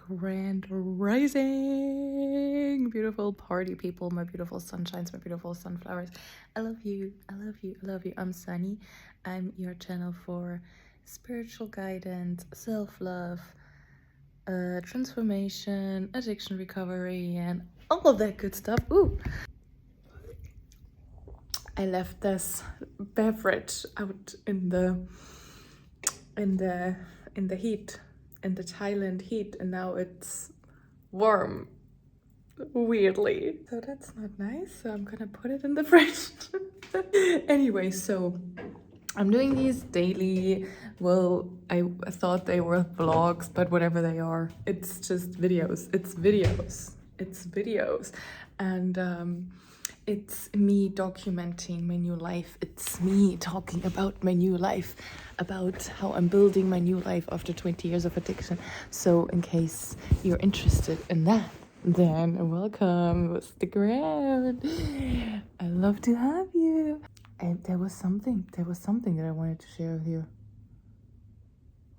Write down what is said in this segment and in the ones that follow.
Grand rising, beautiful party people, my beautiful sunshines, my beautiful sunflowers. I love you, I love you, I love you. I'm Sunny. I'm your channel for spiritual guidance, self-love, transformation, addiction recovery, and all of that good stuff. Ooh, I left this beverage out in the heat, in the Thailand heat, and now it's warm, weirdly. So that's not nice. So I'm gonna put it in the fridge. Anyway, so I'm doing these daily. Well, I thought they were vlogs, but whatever they are, it's just videos. It's videos. It's videos. And it's me documenting my new life. It's me talking about my new life, about how I'm building my new life after 20 years of addiction. So in case you're interested in that, then welcome, stick around. I love to have you. And there was something that I wanted to share with you.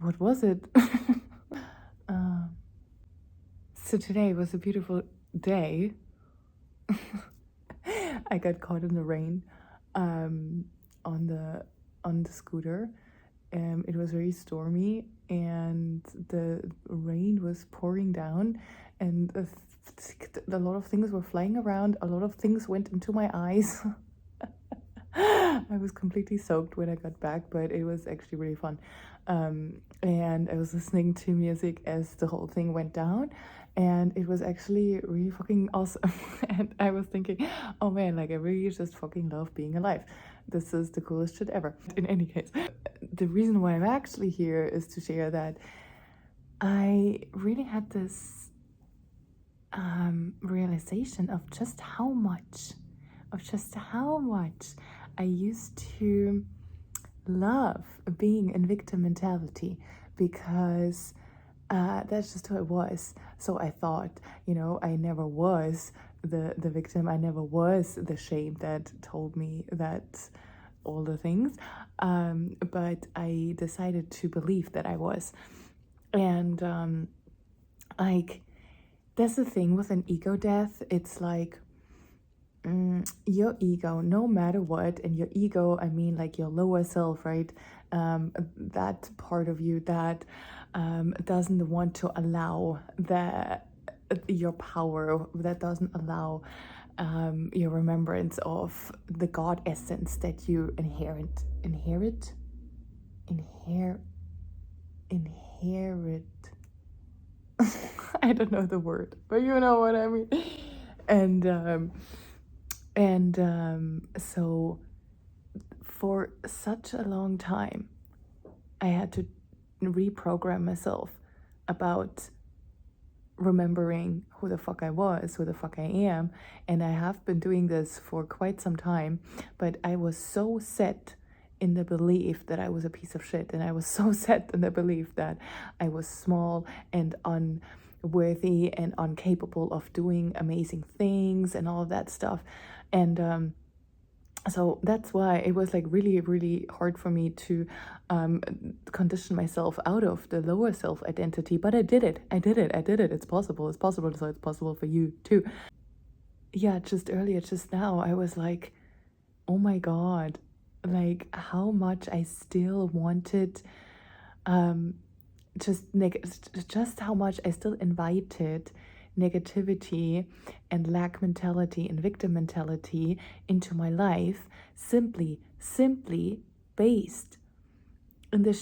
What was it? So today was a beautiful day. I got caught in the rain on the scooter. It was very stormy and the rain was pouring down, and a lot of things were flying around. A lot of things went into my eyes. I was completely soaked when I got back, but it was actually really fun. And I was listening to music as the whole thing went down, and it was actually really fucking awesome. And I was thinking, oh man, like I really just fucking love being alive. This is the coolest shit ever. In any case, the reason why I'm actually here is to share that I really had this realization of just how much I used to love being in victim mentality, because that's just who I was. So I thought, I never was the victim. I never was the shame that told me that all the things. But I decided to believe that I was. And like, that's the thing with an ego death. It's like, your ego, no matter what, and your ego, I mean like your lower self, right? That part of you that doesn't want to allow your power, that doesn't allow your remembrance of the God essence that you inherit. I don't know the word, but you know what I mean. And so for such a long time, I had to reprogram myself about remembering who the fuck I was, who the fuck I am. And I have been doing this for quite some time, but I was so set in the belief that I was a piece of shit. And I was so set in the belief that I was small and unworthy and incapable of doing amazing things and all of that stuff. And so that's why it was like really, really hard for me to condition myself out of the lower self identity. But I did it. It's possible. So it's possible for you too. Yeah, just now, I was like, oh my God, like how much I still wanted, just how much I still invited negativity and lack mentality and victim mentality into my life, simply based in the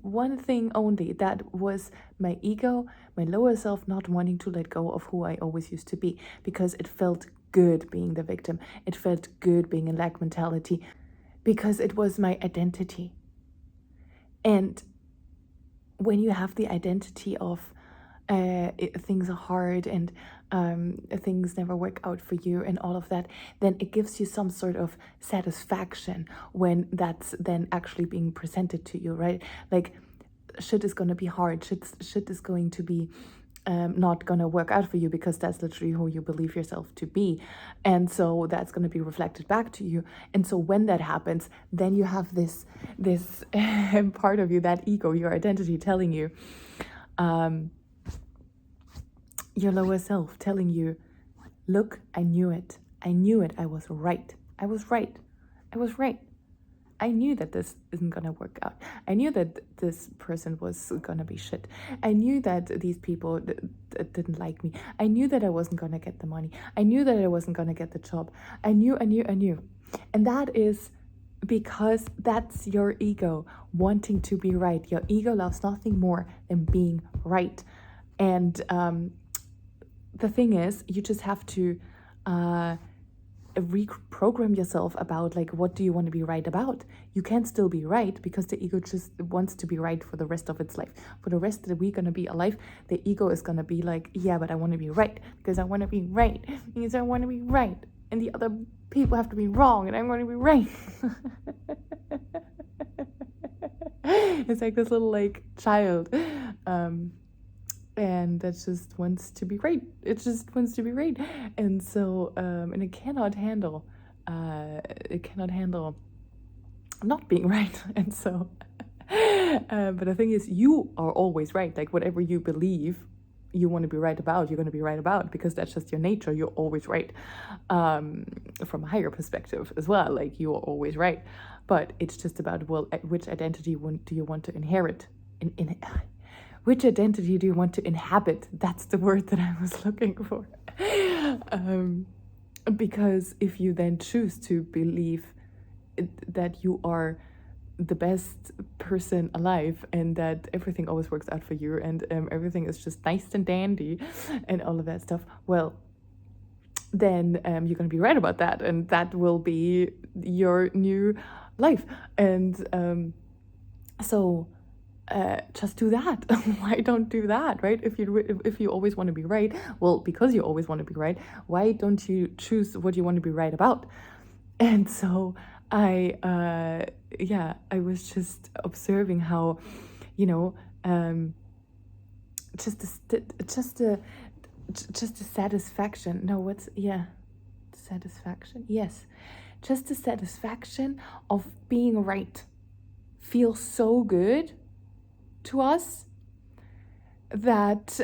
one thing only, that was my ego, my lower self not wanting to let go of who I always used to be, because it felt good being the victim. It felt good being in lack mentality, because it was my identity. And when you have the identity of things are hard and things never work out for you and all of that, then it gives you some sort of satisfaction when that's then actually being presented to you, right? Like, shit is going to be hard. Shit is going to be not going to work out for you, because that's literally who you believe yourself to be. And so that's going to be reflected back to you. And so when that happens, then you have this part of you, that ego, your identity, telling you, Your lower self telling you, look, I knew it. I knew it. I was right. I was right. I was right. I knew that this isn't going to work out. I knew that this person was going to be shit. I knew that these people didn't like me. I knew that I wasn't going to get the money. I knew that I wasn't going to get the job. I knew. And that is because that's your ego wanting to be right. Your ego loves nothing more than being right. And the thing is, you just have to reprogram yourself about, like, what do you want to be right about? You can still be right, because the ego just wants to be right for the rest of its life. For the rest of the week gonna be alive, the ego is gonna be like, yeah, but I want to be right, because I want to be right, because I want to be right, and the other people have to be wrong, and I'm going to be right. It's like this little, like, child, and that just wants to be right. It just wants to be right. And so and it cannot handle not being right. And so but the thing is, you are always right. Like, whatever you believe you want to be right about, you're going to be right about, because that's just your nature. You're always right, from a higher perspective as well. Like, you are always right. But it's just about, well, which identity do you want to inherit? Which identity do you want to inhabit? That's the word that I was looking for. Because if you then choose to believe that you are the best person alive, and that everything always works out for you, and everything is just nice and dandy and all of that stuff, well, then you're going to be right about that, and that will be your new life. And so just do that. Why don't do that, right? If you always want to be right, well, because you always want to be right, why don't you choose what you want to be right about? And so I was just observing how, just a satisfaction. No, satisfaction. Yes, just the satisfaction of being right feels so good to us that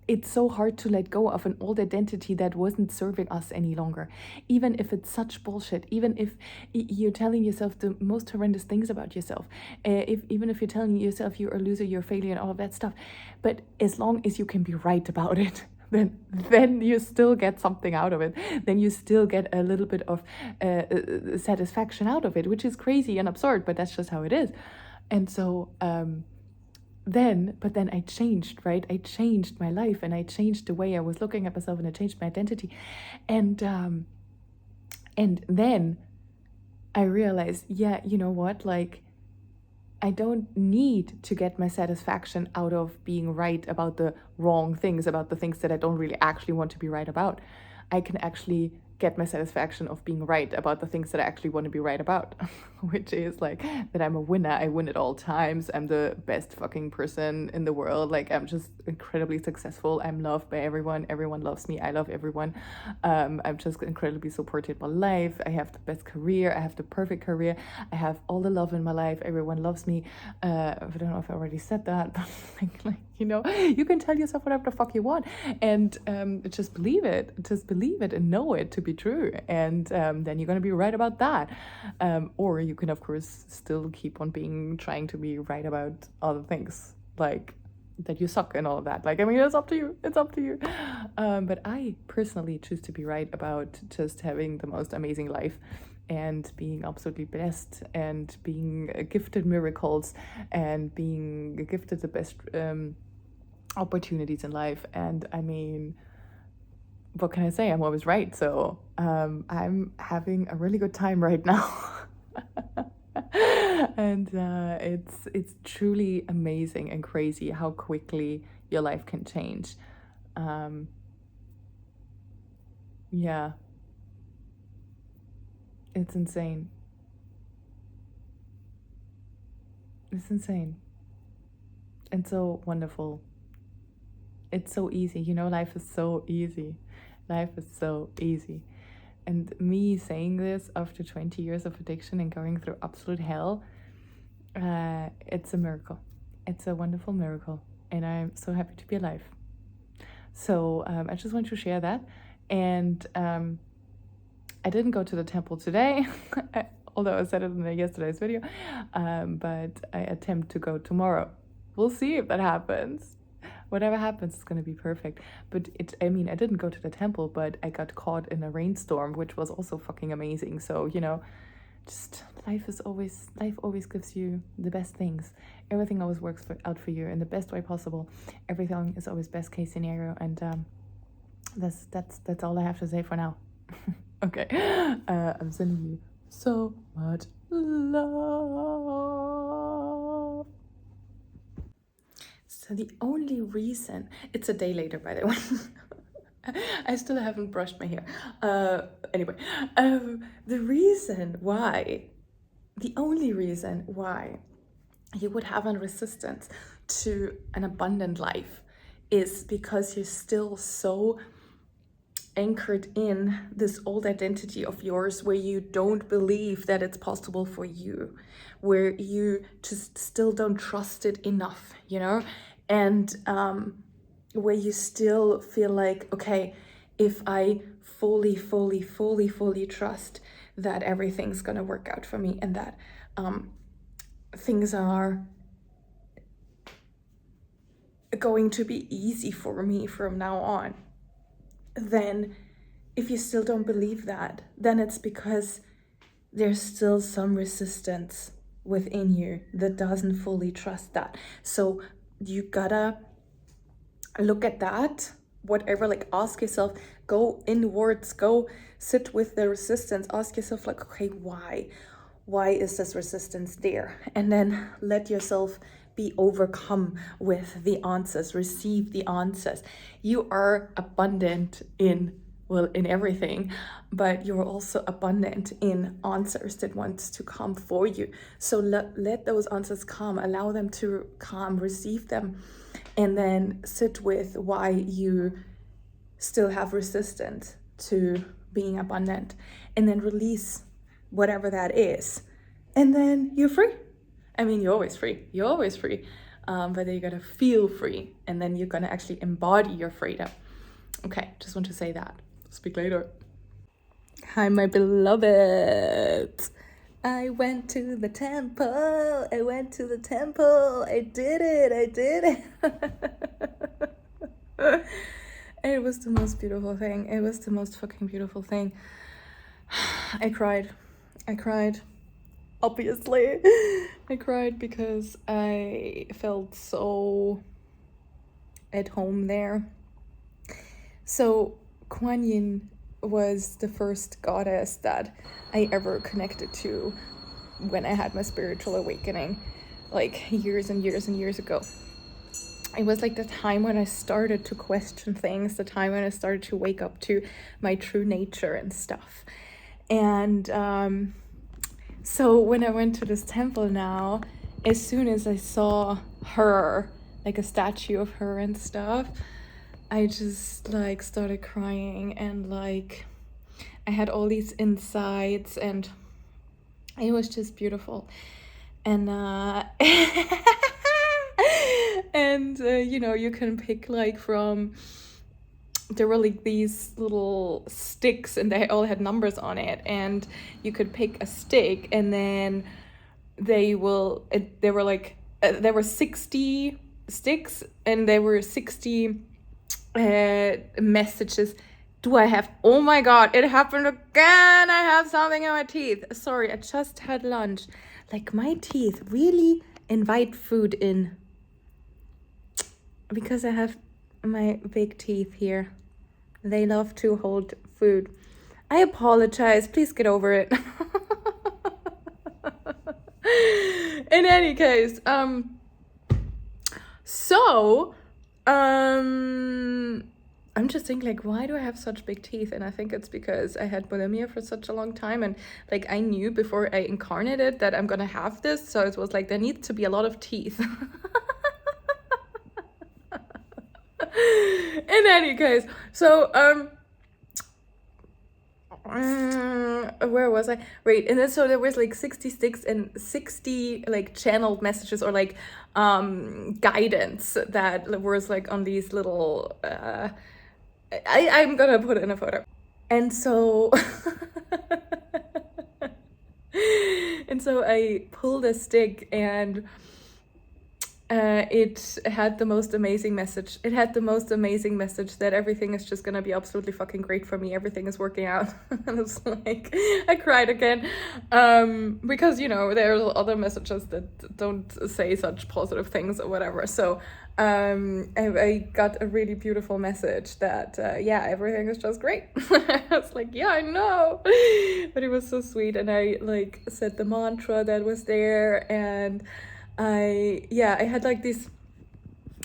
it's so hard to let go of an old identity that wasn't serving us any longer, even if it's such bullshit, even if you're telling yourself the most horrendous things about yourself, even if you're telling yourself you're a loser, you're a failure, and all of that stuff. But as long as you can be right about it, then you still get something out of it. Then you still get a little bit of satisfaction out of it, which is crazy and absurd, but that's just how it is. And so then I changed, right? I changed my life, and I changed the way I was looking at myself, and I changed my identity. And then I realized, yeah, you know what? Like, I don't need to get my satisfaction out of being right about the wrong things, about the things that I don't really actually want to be right about. I can actually get my satisfaction of being right about the things that I actually want to be right about, which is like that I'm a winner. I win at all times. I'm the best fucking person in the world. Like, I'm just incredibly successful. I'm loved by everyone. Everyone loves me. I love everyone. I'm just incredibly supported by life. I have the best career. I have the perfect career. I have all the love in my life. Everyone loves me. I don't know if I already said that, but like, you can tell yourself whatever the fuck you want, and just believe it. Just believe it and know it to be true, and then you're gonna be right about that. Or you can, of course, still keep on trying to be right about other things, like that you suck and all of that. Like, I mean, it's up to you. It's up to you. But I personally choose to be right about just having the most amazing life, and being absolutely blessed, and being gifted miracles, and being gifted the best opportunities in life. And I mean, what can I say? I'm always right. So I'm having a really good time right now. And it's truly amazing and crazy how quickly your life can change. Yeah, it's insane. It's insane and so wonderful. It's so easy, life is so easy. Life is so easy. And me saying this after 20 years of addiction and going through absolute hell, it's a miracle. It's a wonderful miracle. and I'm so happy to be alive. So I just want to share that. And I didn't go to the temple today, although I said it in yesterday's video, but I attempt to go tomorrow. We'll see if that happens. Whatever happens, it's going to be perfect. But I didn't go to the temple, but I got caught in a rainstorm, which was also fucking amazing. So, just life always gives you the best things. Everything always works out for you in the best way possible. Everything is always best case scenario. And that's all I have to say for now. Okay. I'm sending you so much love. So the only reason, it's a day later, by the way. I still haven't brushed my hair. Anyway, the only reason why you would have a resistance to an abundant life is because you're still so anchored in this old identity of yours where you don't believe that it's possible for you, where you just still don't trust it enough, and where you still feel like, okay, if I fully trust that everything's gonna work out for me and that things are going to be easy for me from now on, then if you still don't believe that, then it's because there's still some resistance within you that doesn't fully trust that. So you gotta look at that, whatever, ask yourself, go inwards, go sit with the resistance, ask yourself okay, why is this resistance there? And then let yourself be overcome with the answers, receive the answers. You are abundant in everything, but you're also abundant in answers that wants to come for you. So let those answers come, allow them to come, receive them, and then sit with why you still have resistance to being abundant, and then release whatever that is. And then you're free. You're always free. But then you gotta feel free, and then you're gonna actually embody your freedom. Okay, just want to say that. Speak later. Hi, my beloved. I went to the temple. I did it. It was the most beautiful thing. It was the most fucking beautiful thing. I cried. Obviously. I cried because I felt so at home there. So Kuan Yin was the first goddess that I ever connected to when I had my spiritual awakening, years and years ago. It was the time when I started to question things, the time when I started to wake up to my true nature and stuff. And so when I went to this temple now, as soon as I saw her, a statue of her and stuff, I just started crying, and I had all these insights, and it was just beautiful. And and you can pick from, there were these little sticks, and they all had numbers on it, and you could pick a stick, and then there were 60 sticks, and there were 60 messages. Oh my god, it happened again. I have something in my teeth. Sorry, I just had lunch. My teeth really invite food in, because I have my big teeth here. They love to hold food. I apologize. Please get over it. In any case, I'm just thinking, why do I have such big teeth? And I think it's because I had bulimia for such a long time, and I knew before I incarnated that I'm gonna have this, so it was there needs to be a lot of teeth. In any case, so where was I? Right, and then so there was like 66 and 60 like channeled messages or like guidance that was like on these little I'm gonna put it in a photo. And so and so I pulled a stick, and it had the most amazing message. It had the most amazing message that everything is just gonna be absolutely fucking great for me. Everything is working out. And it's like, I cried again. Because, you know, there are other messages that don't say such positive things or whatever. So I got a really beautiful message that, yeah, everything is just great. I was like, yeah, I know. But it was so sweet. And I like said the mantra that was there, and I had like this,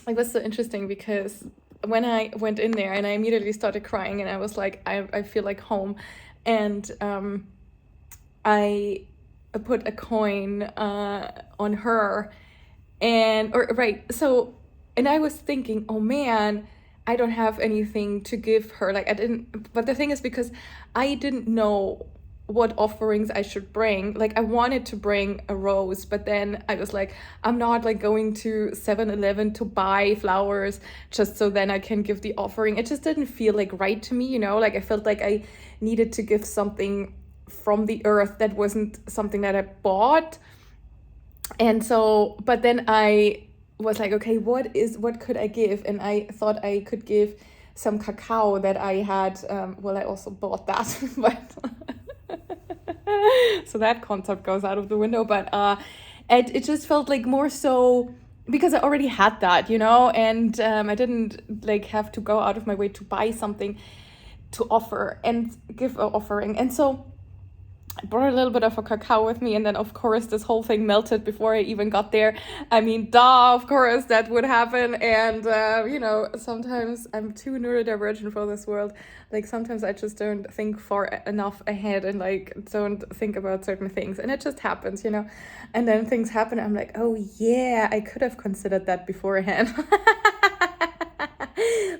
it was so interesting because when I went in there and I immediately started crying, and I was like, I feel like home. And I put a coin on her, and I was thinking, oh man, I don't have anything to give her. Like, I didn't, but the thing is, because I didn't know what offerings I should bring. Like, I wanted to bring a rose, but then I was like, I'm not like going to 7-Eleven to buy flowers just so then I can give the offering. It just didn't feel like right to me, you know? Like, I felt like I needed to give something from the earth that wasn't something that I bought. And so, but then I was like, okay, what could I give? And I thought I could give some cacao that I had. I also bought that, but so that concept goes out of the window. But it just felt like more so because I already had that, you know, and I didn't like have to go out of my way to buy something to offer and give an offering. And so I brought a little bit of a cacao with me, and then of course this whole thing melted before I even got there. I mean, of course that would happen. And you know, sometimes I'm too neurodivergent for this world. Like, sometimes I just don't think far enough ahead and like don't think about certain things, and it just happens, you know. And then things happen, I'm like, oh yeah, I could have considered that beforehand.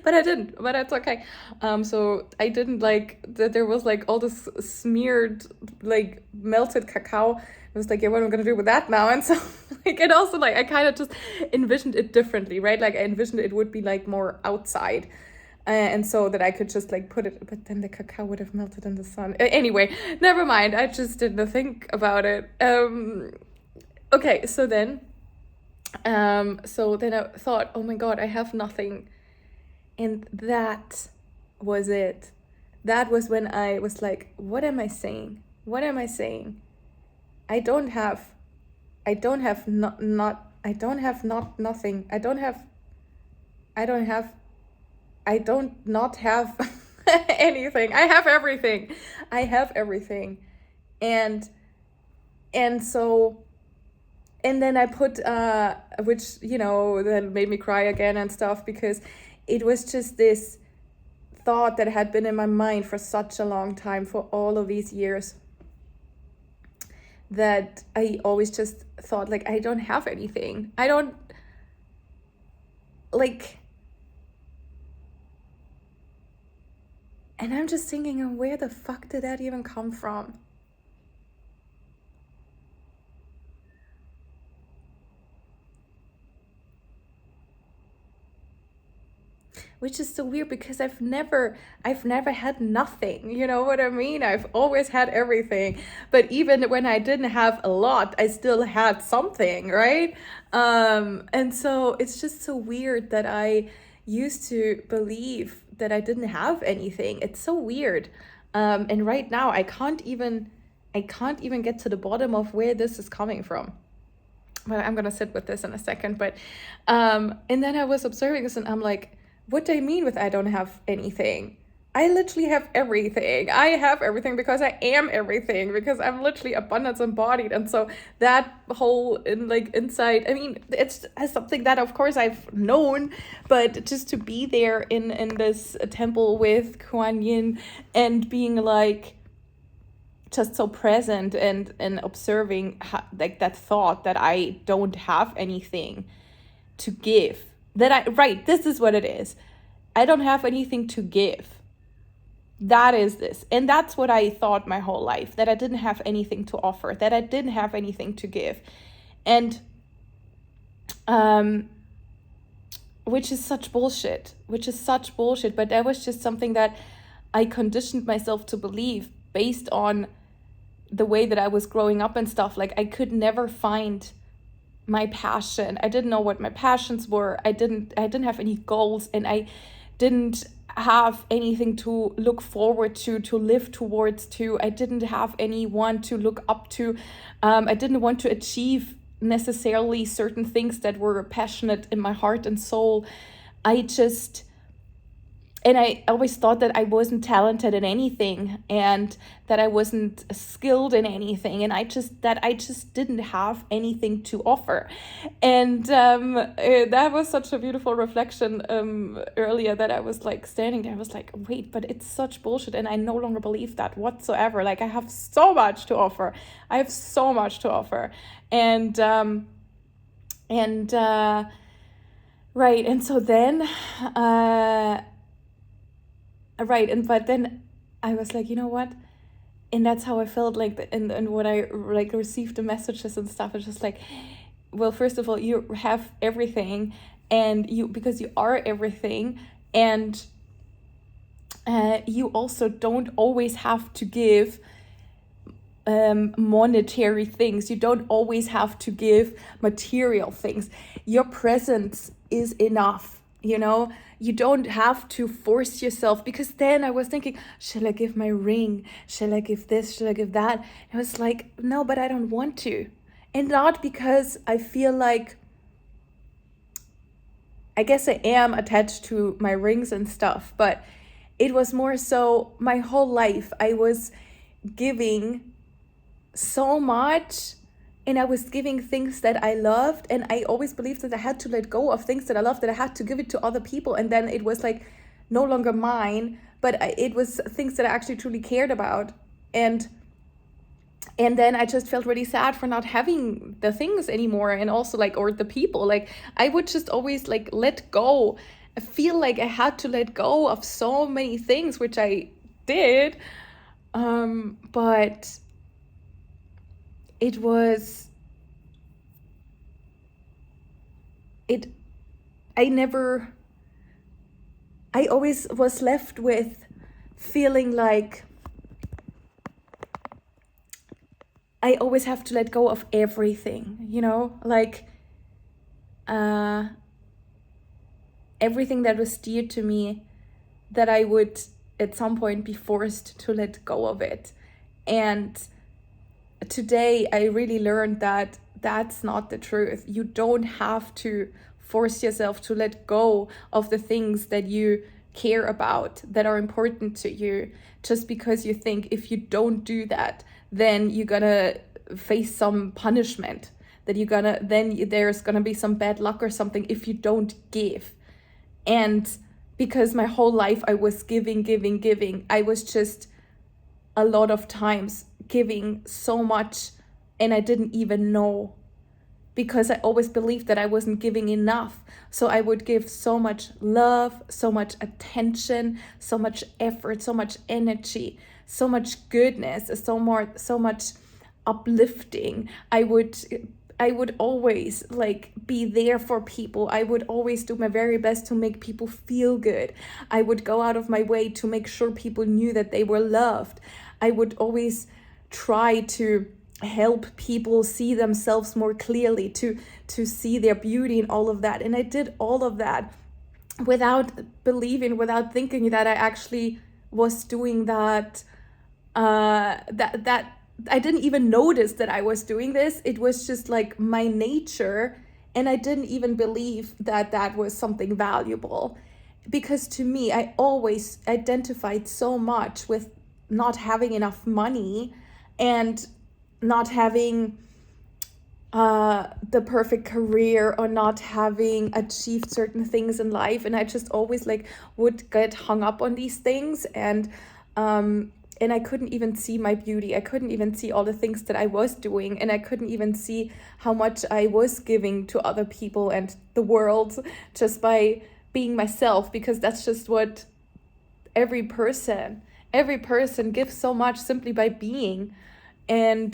But I didn't, but that's okay. So I didn't like that there was like all this smeared, like melted cacao. I was like, yeah, what am I gonna do with that now? And so like, it also like, I kind of just envisioned it differently, right? Like, I envisioned it would be like more outside. And so that I could just like put it, but then the cacao would have melted in the sun. Anyway, never mind. I just didn't think about it. Okay, so then I thought, oh my God, I have nothing. And that was it. That was when I was like, what am I saying? What am I saying? I don't have nothing. I don't not have anything. I have everything. I have everything. And so, and then I put, which, you know, that made me cry again and stuff, because it was just this thought that had been in my mind for such a long time, for all of these years, that I always just thought, like, I don't have anything. I don't, like, and I'm just thinking, where the fuck did that even come from? Which is so weird, because I've never had nothing, you know what I mean? I've always had everything. But even when I didn't have a lot, I still had something, right? And so it's just so weird that I used to believe that I didn't have anything. It's so weird. And right now I can't even get to the bottom of where this is coming from. Well, I'm gonna sit with this in a second. But and then I was observing this, and I'm like, what do I mean with I don't have anything? I literally have everything. I have everything because I am everything, because I'm literally abundance embodied. And so that whole insight, I mean, it's something that of course I've known, but just to be there in this temple with Kuan Yin and being like just so present and observing like that thought that I don't have anything to give. This is what it is. I don't have anything to give. That is this. And that's what I thought my whole life, that I didn't have anything to offer, that I didn't have anything to give. And which is such bullshit, but that was just something that I conditioned myself to believe based on the way that I was growing up and stuff. Like, I could never find my passion. I didn't know what my passions were. I didn't have any goals, and I didn't have anything to look forward to live towards to. I didn't have anyone to look up to. I didn't want to achieve necessarily certain things that were passionate in my heart and soul. And I always thought that I wasn't talented in anything, and that I wasn't skilled in anything, and I just didn't have anything to offer. And that was such a beautiful reflection earlier, that I was like standing there. I was like, wait, but it's such bullshit, and I no longer believe that whatsoever. Like, I have so much to offer. And right, and so then but then I was like, you know what? And that's how I felt, like, and what I like received the messages and stuff. It's just like, well, first of all, you have everything, and because you are everything, and you also don't always have to give monetary things. You don't always have to give material things. Your presence is enough. You don't have to force yourself, because then I was thinking, shall I give my ring? Shall I give this? Shall I give that? And I was like, no, but I don't want to. And not because I feel like, I guess I am attached to my rings and stuff, but it was more so my whole life I was giving so much, and I was giving things that I loved, and I always believed that I had to let go of things that I loved, that I had to give it to other people, and then it was like no longer mine, but it was things that I actually truly cared about. And then I just felt really sad for not having the things anymore, and also or the people. Like, I would just always let go. I feel like I had to let go of so many things, which I did, but I always was left with feeling like I always have to let go of everything, everything that was dear to me, that I would at some point be forced to let go of it. And today I really learned that that's not the truth. You don't have to force yourself to let go of the things that you care about, that are important to you, just because you think if you don't do that, then you're gonna face some punishment, that then there's gonna be some bad luck or something if you don't give. And because my whole life I was giving, I was just a lot of times giving so much, and I didn't even know, because I always believed that I wasn't giving enough. So I would give so much love, so much attention, so much effort, so much energy, so much goodness, so much uplifting. I would always be there for people. I would always do my very best to make people feel good. I would go out of my way to make sure people knew that they were loved. I would always try to help people see themselves more clearly, to see their beauty and all of that. And I did all of that without thinking that I actually was doing that. That I didn't even notice that I was doing this. It was just my nature, and I didn't even believe that that was something valuable, because to me, I always identified so much with not having enough money and not having the perfect career, or not having achieved certain things in life. And I just always would get hung up on these things, and I couldn't even see my beauty. I couldn't even see all the things that I was doing, and I couldn't even see how much I was giving to other people and the world just by being myself, because that's just what every person every person gives so much simply by being. And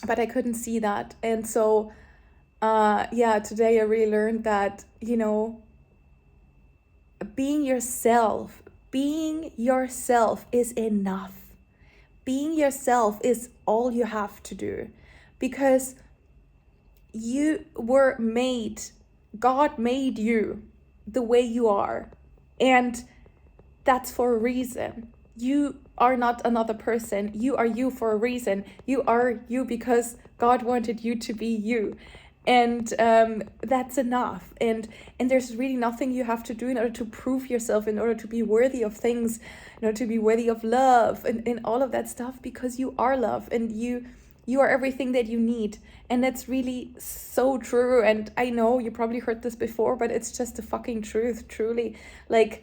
but I couldn't see that. And so yeah, today I really learned that, you know, being yourself is enough. Being yourself is all you have to do, because you were made, God made you the way you are, and that's for a reason. You are not another person. You are you for a reason. You are you because God wanted you to be you. And that's enough. And there's really nothing you have to do in order to prove yourself, in order to be worthy of things, in order to be worthy of love and all of that stuff, because you are love, and you are everything that you need. And that's really so true. And I know you probably heard this before, but it's just the fucking truth, truly. Like,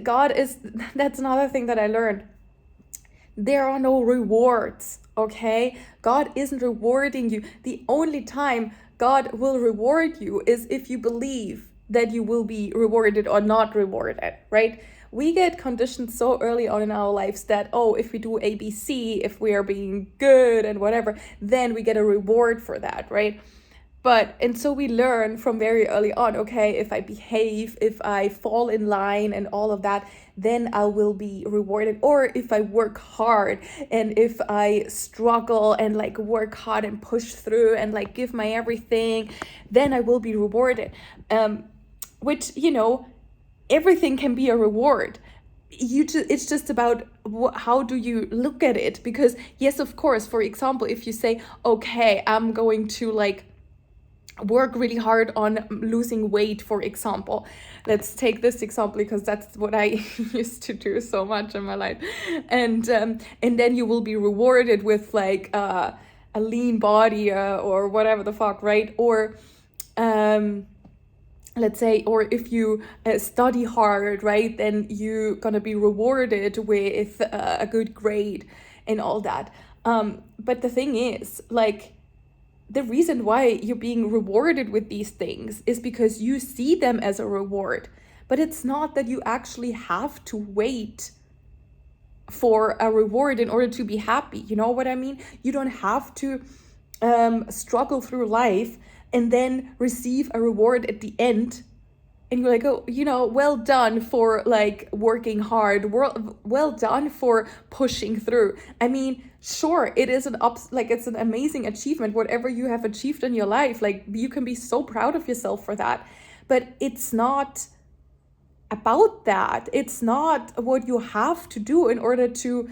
God is, that's another thing that I learned. There are no rewards, okay? God isn't rewarding you. The only time God will reward you is if you believe that you will be rewarded or not rewarded, right? We get conditioned so early on in our lives that, oh, if we do ABC, if we are being good and whatever, then we get a reward for that, right? But, and so we learn from very early on, okay, if I behave, if I fall in line and all of that, then I will be rewarded. Or if I work hard and if I struggle and like work hard and push through and like give my everything, then I will be rewarded. Which, you know, everything can be a reward. It's just about how do you look at it? Because yes, of course, for example, if you say, okay, I'm going to like work really hard on losing weight, for example. Let's take this example because that's what I used to do so much in my life. And then you will be rewarded with like a lean body or whatever the fuck, right? Or let's say, or if you study hard, right, then you're gonna be rewarded with a good grade and all that. But the thing is, like, the reason why you're being rewarded with these things is because you see them as a reward. But it's not that you actually have to wait for a reward in order to be happy. You know what I mean? You don't have to struggle through life and then receive a reward at the end. And you're like, oh, you know, well done for like working hard. Well done for pushing through. I mean, sure, it is it's an amazing achievement, whatever you have achieved in your life. Like, you can be so proud of yourself for that. But it's not about that. It's not what you have to do in order to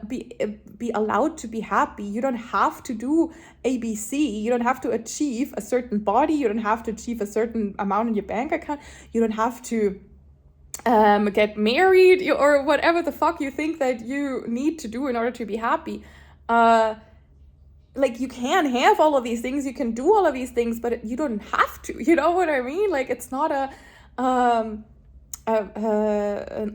be allowed to be happy. You don't have to do ABC. You don't have to achieve a certain body. You don't have to achieve a certain amount in your bank account. You don't have to get married or whatever the fuck you think that you need to do in order to be happy. Like, you can have all of these things, you can do all of these things, but you don't have to. You know what I mean? Like, it's not an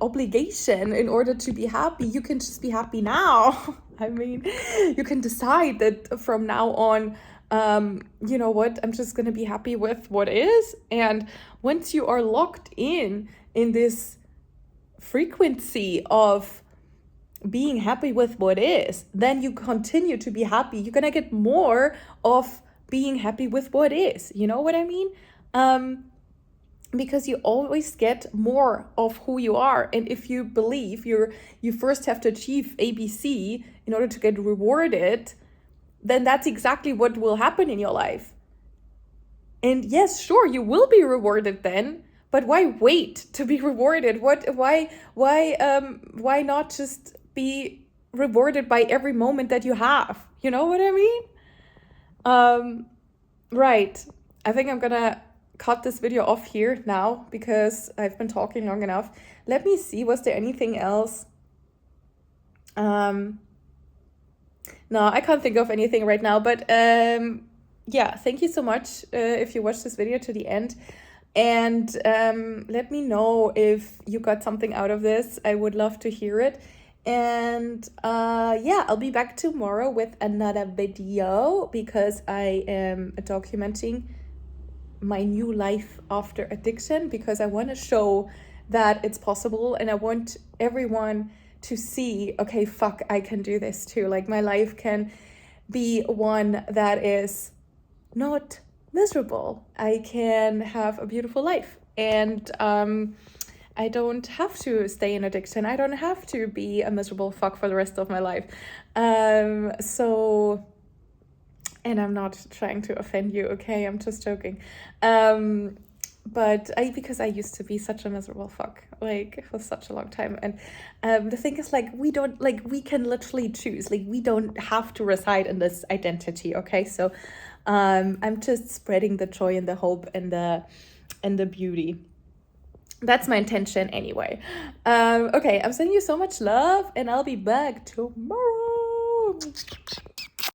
obligation in order to be happy. You can just be happy now. I mean, you can decide that from now on, you know what, I'm just gonna be happy with what is. And once you are locked in this frequency of being happy with what is, then you continue to be happy. You're gonna get more of being happy with what is. You know what I mean? Because you always get more of who you are. And if you believe you first have to achieve ABC in order to get rewarded, then that's exactly what will happen in your life. And yes, sure, you will be rewarded then, but why wait to be rewarded? Why not just be rewarded by every moment that you have? You know what I mean? Right. I think I'm gonna cut this video off here now because I've been talking long enough. Let me see, was there anything else? No, I can't think of anything right now, but yeah, thank you so much if you watched this video to the end. And let me know if you got something out of this. I would love to hear it. And yeah, I'll be back tomorrow with another video because I am documenting my new life after addiction, because I want to show that it's possible, and I want everyone to see, okay, fuck, I can do this too. Like my life can be one that is not miserable. I can have a beautiful life, and I don't have to stay in addiction. I don't have to be a miserable fuck for the rest of my life. So, and I'm not trying to offend you, okay? I'm just joking. But because I used to be such a miserable fuck, like for such a long time. And the thing is, like, we can literally choose. Like, we don't have to reside in this identity, okay? So I'm just spreading the joy and the hope and the beauty. That's my intention anyway. Okay, I'm sending you so much love, and I'll be back tomorrow.